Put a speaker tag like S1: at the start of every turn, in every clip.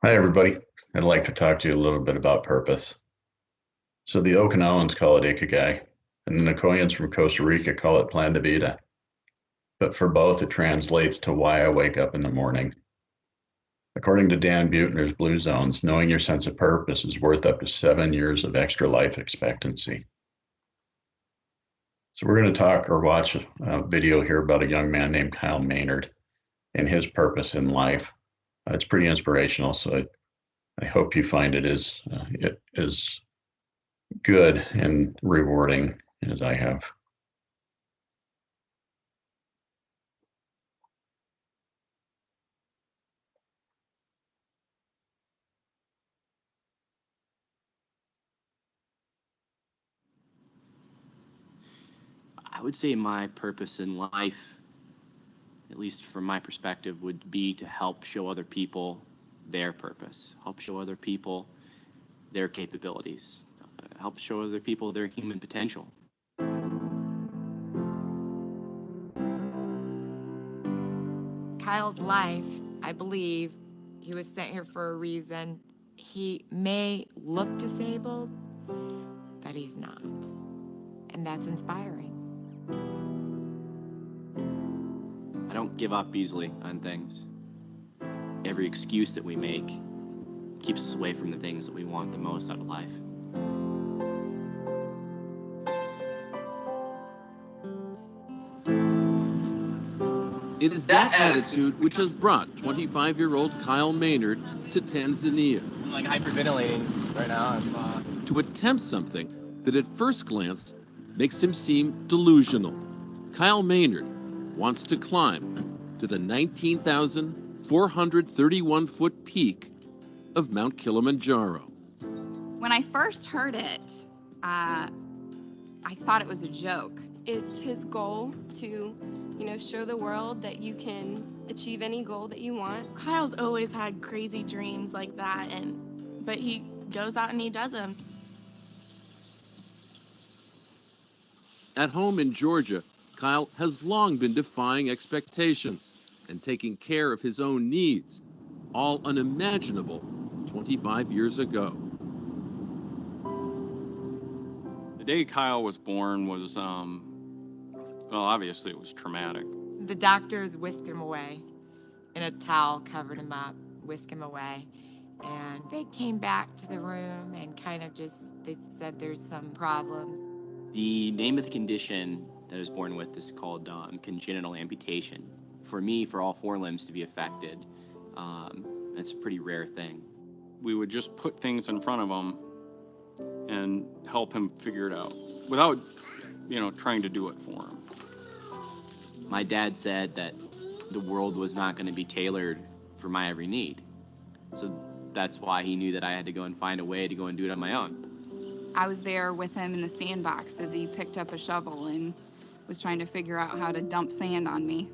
S1: Hi, everybody. I'd like to talk to you a little bit about purpose. So the Okinawans call it Ikigai, and the Nicoyans from Costa Rica call it Plan de Vida. But for both, it translates to why I wake up in the morning. According to Dan Buettner's Blue Zones, knowing your sense of purpose is worth up to 7 years of extra life expectancy. So we're going to talk or watch a video here about a young man named Kyle Maynard and his purpose in life. It's pretty inspirational, so I hope you find it is good and rewarding as I have.
S2: I would say my purpose in life, at least from my perspective, would be to help show other people their purpose, help show other people their capabilities, help show other people their human potential.
S3: Kyle's life, I believe, he was sent here for a reason. He may look disabled, but he's not. And that's inspiring.
S2: I don't give up easily on things. Every excuse that we make keeps us away from the things that we want the most out of life.
S4: It is that attitude which has brought 25-year-old Kyle Maynard to Tanzania.
S5: I'm like hyperventilating right now.
S4: To attempt something that at first glance makes him seem delusional. Kyle Maynard wants to climb to the 19,431-foot peak of Mount Kilimanjaro.
S6: When I first heard it, I thought it was a joke.
S7: It's his goal to, show the world that you can achieve any goal that you want.
S8: Kyle's always had crazy dreams like that, but he goes out and he does them.
S4: At home in Georgia, Kyle has long been defying expectations and taking care of his own needs, all unimaginable 25 years ago.
S9: The day Kyle was born was, well, obviously it was traumatic.
S3: The doctors whisked him away in a towel, covered him up, whisked him away. And they came back to the room and they said there's some problems.
S2: The name of the condition that I was born with is called congenital amputation. For me, for all four limbs to be affected, it's a pretty rare thing.
S9: We would just put things in front of him and help him figure it out without, trying to do it for him.
S2: My dad said that the world was not going to be tailored for my every need. So that's why he knew that I had to go and find a way to go and do it on my own.
S6: I was there with him in the sandbox as he picked up a shovel and was trying to figure out how to dump sand on me.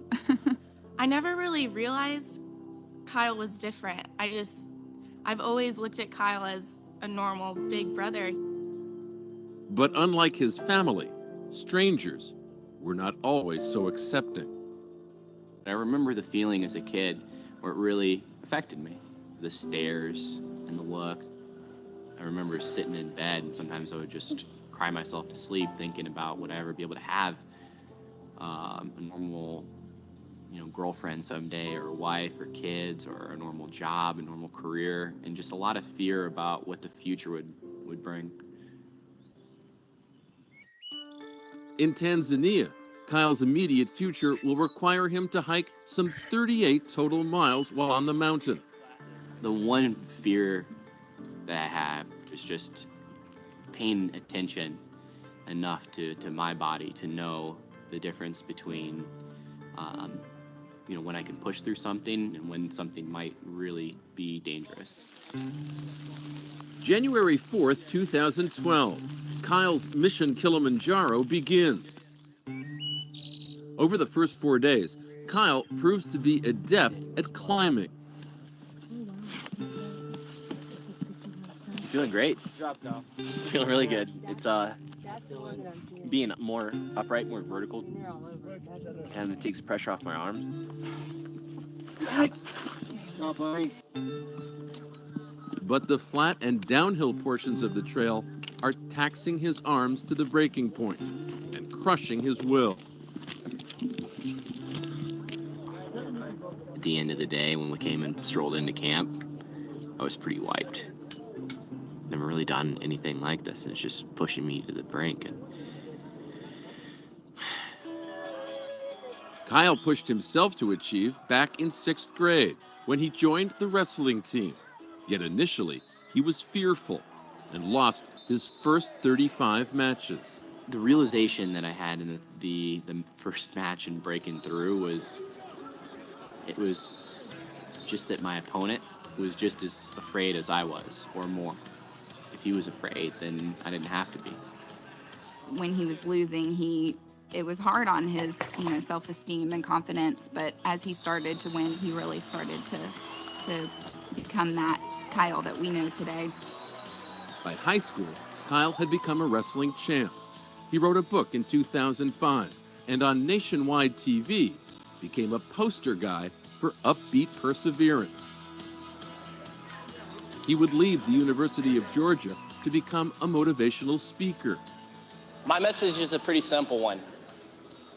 S8: I never really realized Kyle was different. I've always looked at Kyle as a normal big brother.
S4: But unlike his family, strangers were not always so accepting.
S2: I remember the feeling as a kid where it really affected me. The stares and the looks. I remember sitting in bed and sometimes I would just cry myself to sleep thinking about would I ever be able to have a normal, girlfriend someday, or a wife, or kids, or a normal job, a normal career, and just a lot of fear about what the future would bring.
S4: In Tanzania, Kyle's immediate future will require him to hike some 38 total miles while on the mountain.
S2: The one fear that I have is just paying attention enough to my body to know the difference between when I can push through something and when something might really be dangerous.
S4: January 4th, 2012, Kyle's Mission Kilimanjaro begins. Over the first 4 days, Kyle proves to be adept at climbing.
S2: Feeling great. Feeling really good. It's being more upright, more vertical, and it takes pressure off my arms.
S4: But the flat and downhill portions of the trail are taxing his arms to the breaking point and crushing his will.
S2: At the end of the day, when we came and strolled into camp, I was pretty wiped. Never really done anything like this, and it's just pushing me to the brink. And
S4: Kyle pushed himself to achieve back in 6th grade when he joined the wrestling team. Yet initially, he was fearful and lost his first 35 matches.
S2: the realization that I had in the first match and breaking through was, it was just that my opponent was just as afraid as I was, or more. If he was afraid, then I didn't have to be.
S6: When he was losing, it was hard on his, self-esteem and confidence, but as he started to win, he really started to become that Kyle that we know today.
S4: By high school, Kyle had become a wrestling champ. He wrote a book in 2005, and on nationwide TV, became a poster guy for upbeat perseverance. He would leave the University of Georgia to become a motivational speaker.
S5: My message is a pretty simple one.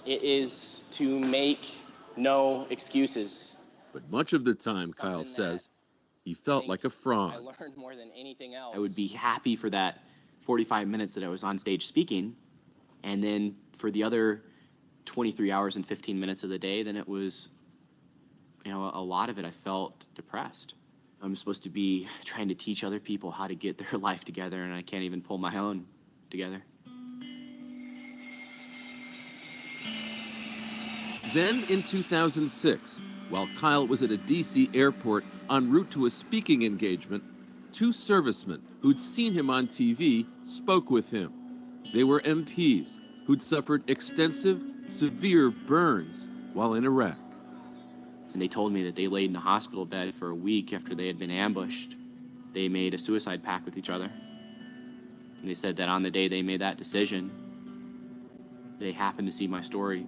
S5: It is to make no excuses.
S4: But much of the time, Kyle says, he felt like a
S5: I
S4: fraud.
S5: learned more than anything else.
S2: I would be happy for that 45 minutes that I was on stage speaking, and then for the other 23 hours and 15 minutes of the day, then it was, a lot of it I felt depressed. I'm supposed to be trying to teach other people how to get their life together, and I can't even pull my own together.
S4: Then in 2006, while Kyle was at a DC airport en route to a speaking engagement, two servicemen who'd seen him on TV spoke with him. They were MPs who'd suffered extensive, severe burns while in Iraq.
S2: And they told me that they laid in a hospital bed for a week after they had been ambushed. They made a suicide pact with each other. And they said that on the day they made that decision, they happened to see my story,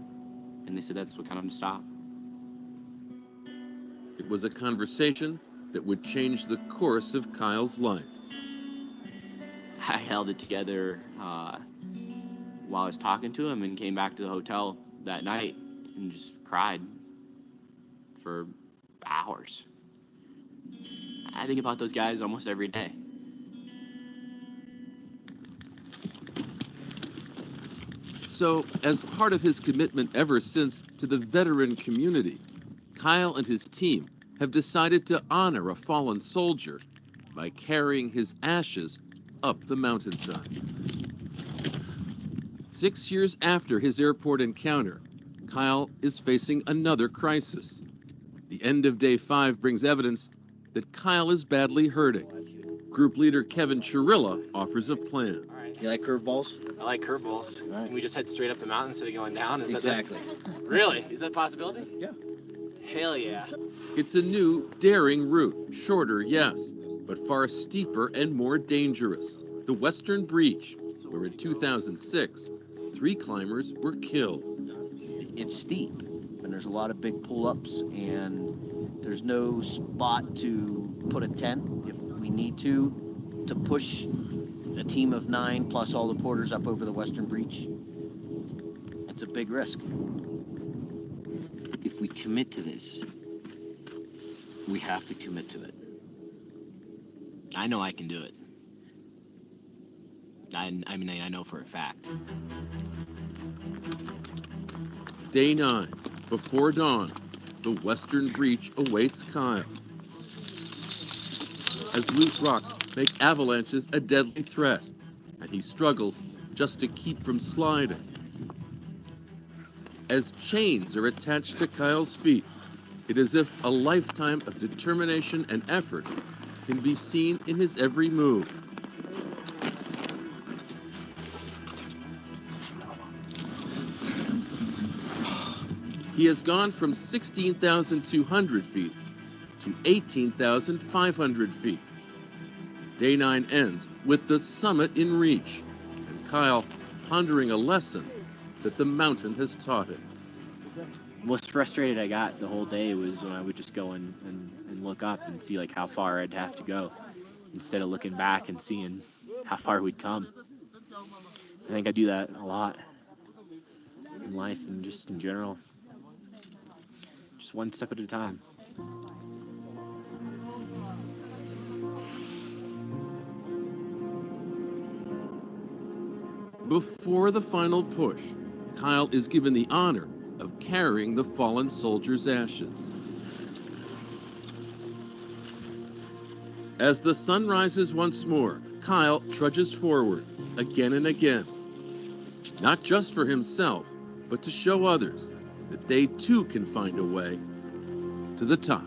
S2: and they said that's what got them to stop.
S4: It was a conversation that would change the course of Kyle's life.
S2: I held it together while I was talking to him, and came back to the hotel that night and just cried for hours. I think about those guys almost every day.
S4: So, as part of his commitment ever since to the veteran community, Kyle and his team have decided to honor a fallen soldier by carrying his ashes up the mountainside. 6 years after his airport encounter, Kyle is facing another crisis. The end of day 5 brings evidence that Kyle is badly hurting. Group leader Kevin Chirilla offers a plan.
S10: You like curveballs?
S5: I like curveballs.
S10: All right.
S5: Can we just head straight up the mountain instead of going down?
S10: Exactly.
S5: Really? Is that a possibility?
S10: Yeah.
S5: Hell yeah.
S4: It's a new, daring route. Shorter, yes, but far steeper and more dangerous. The Western Breach, where in 2006, 3 climbers were killed.
S10: It's steep, and there's a lot of big pull-ups, and there's no spot to put a tent if we need to push a team of 9 plus all the porters up over the Western Breach. It's a big risk. If we commit to this, we have to commit to it.
S2: I know I can do it. I know for a fact.
S4: Day 9, before dawn, the Western Breach awaits Kyle. As loose rocks make avalanches a deadly threat, and he struggles just to keep from sliding. As chains are attached to Kyle's feet, it is as if a lifetime of determination and effort can be seen in his every move. He has gone from 16,200 feet to 18,500 feet. Day 9 ends with the summit in reach, and Kyle pondering a lesson that the mountain has taught him.
S2: Most frustrated I got the whole day was when I would just go and look up and see like how far I'd have to go. instead of looking back and seeing how far we'd come. I think I do that a lot in life and just in general. Just one step at a time.
S4: Before the final push, Kyle is given the honor of carrying the fallen soldier's ashes. As the sun rises once more, Kyle trudges forward again and again, not just for himself, but to show others that they too can find a way to the top.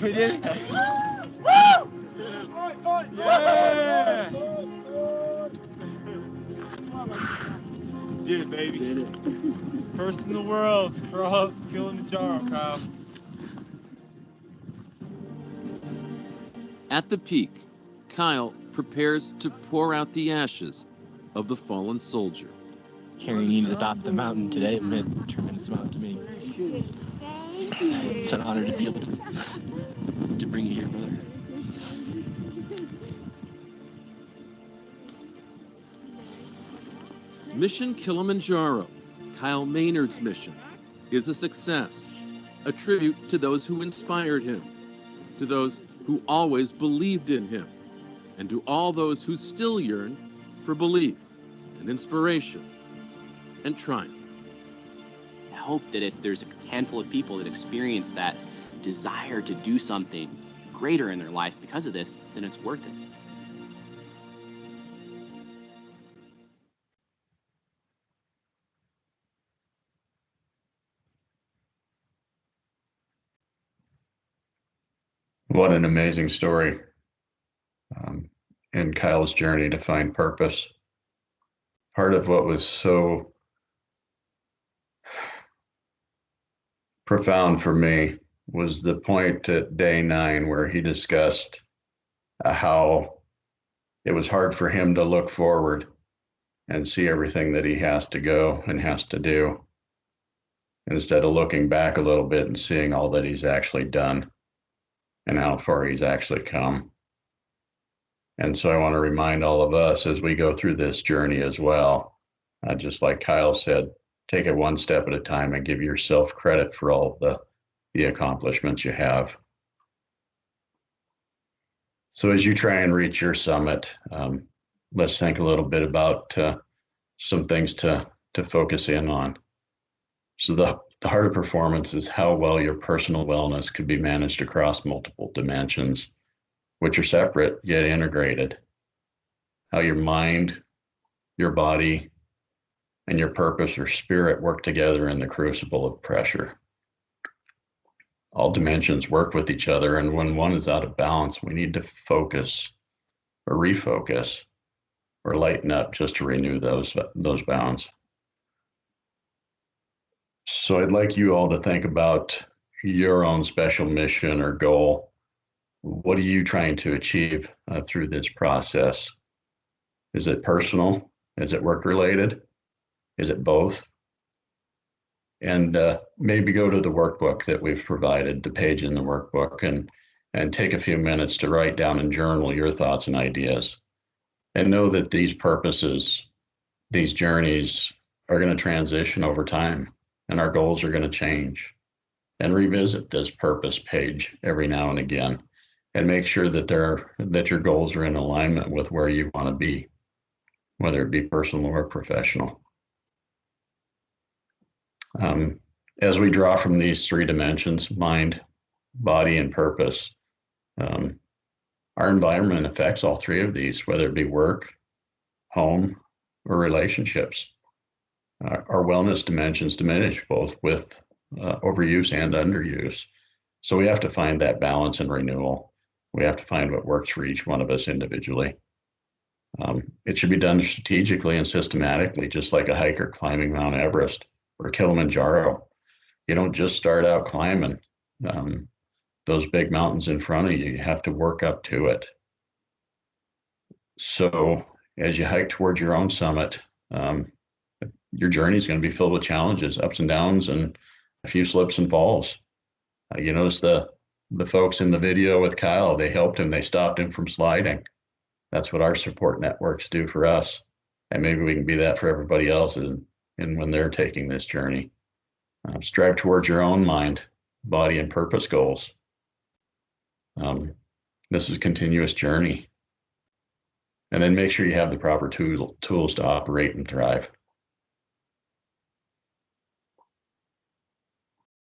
S2: We did it.
S11: Yeah! Did it, baby.
S2: Did it.
S11: First in the world to crawl up Kilimanjaro, Kyle.
S4: At the peak, Kyle prepares to pour out the ashes of the fallen soldier.
S2: Carrying you to the top of the mountain today meant a tremendous amount to me. It's an honor to be able to bring you here, brother.
S4: Mission Kilimanjaro, Kyle Maynard's mission, is a success, a tribute to those who inspired him, to those who always believed in him, and to all those who still yearn for belief and inspiration and triumph.
S2: I hope that if there's a handful of people that experience that desire to do something greater in their life because of this, then it's worth it.
S1: What an amazing story in Kyle's journey to find purpose. Part of what was so profound for me was the point at day 9 where he discussed how it was hard for him to look forward and see everything that he has to go and has to do, instead of looking back a little bit and seeing all that he's actually done and how far he's actually come. And so I want to remind all of us as we go through this journey as well, just like Kyle said, take it one step at a time and give yourself credit for all the accomplishments you have. So as you try and reach your summit, let's think a little bit about some things to focus in on. So the heart of performance is how well your personal wellness could be managed across multiple dimensions, which are separate yet integrated. How your mind, your body, and your purpose or spirit work together in the crucible of pressure. All dimensions work with each other, and when one is out of balance, we need to focus or refocus or lighten up just to renew those bounds. So I'd like you all to think about your own special mission or goal. What are you trying to achieve through this process? Is it personal? Is it work related? Is it both? And maybe go to the workbook that we've provided, the page in the workbook, and take a few minutes to write down and journal your thoughts and ideas. And know that these purposes, these journeys are going to transition over time, and our goals are going to change. And revisit this purpose page every now and again, and make sure that your goals are in alignment with where you want to be, whether it be personal or professional. As we draw from these 3 dimensions, mind, body, and purpose, our environment affects all 3 of these, whether it be work, home, or relationships. Our wellness dimensions diminish both with overuse and underuse. So we have to find that balance and renewal. We have to find what works for each one of us individually. It should be done strategically and systematically, just like a hiker climbing Mount Everest or Kilimanjaro. You don't just start out climbing those big mountains in front of you. You have to work up to it. So as you hike towards your own summit, your journey is going to be filled with challenges, ups and downs, and a few slips and falls. You notice the folks in the video with Kyle, they helped him, they stopped him from sliding. That's what our support networks do for us. And maybe we can be that for everybody else and when they're taking this journey. Strive towards your own mind, body, and purpose goals. This is a continuous journey. And then make sure you have the proper tools to operate and thrive.